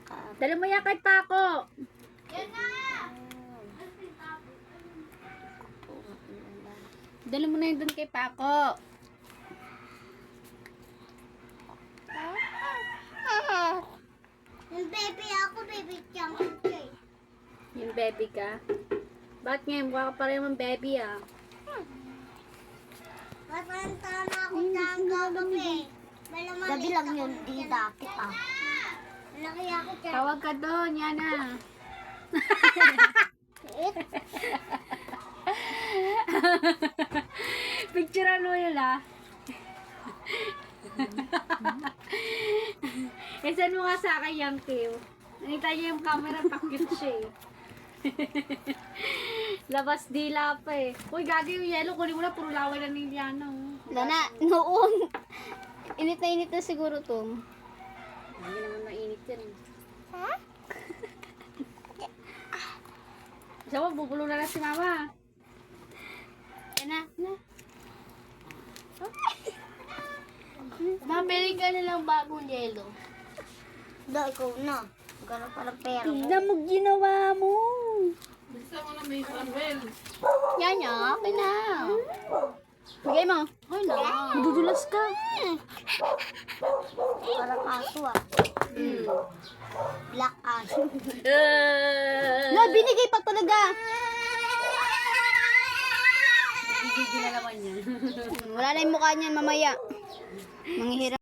yakap. Dala mo yan kay Paco. Dala mo na yun dun kay Paco. Yung baby ako, baby chunk. Yung baby ka. Bakit ngayon? Mukha ka pa rin yung baby ah. Matanda na ako dyan kagabi. Gabi lang yun, di dati pa. Malaki ako dyan. Tawag ka doon, Yana. Picturean mo yun ah. Isan mo nga sa akin yung Kiw. Nakita niyo yung camera, pakit siya eh. Labas dila pa eh. Uy, gagi yung yellow. Kunin mo na, puro laway na ni Yana. Lana, noon. Init na siguro to. Hindi naman mainit yan. Ha? Isa mo, bubulo na lang si Mama. Yan na. Mabili ka na lang bagong yellow. Da, ikaw na. Magkaroon pa ng pera mo. Tignan mo ginawa mo. Gusto mo na may panwell. Yan niya, okay na. Bigay mo. Ay na. Madudulas ka. Parang aso ah. Black aso. No, binigay pa talaga. Gigigil na naman yan. Wala na yung mukha niyan mamaya. Manghihirap.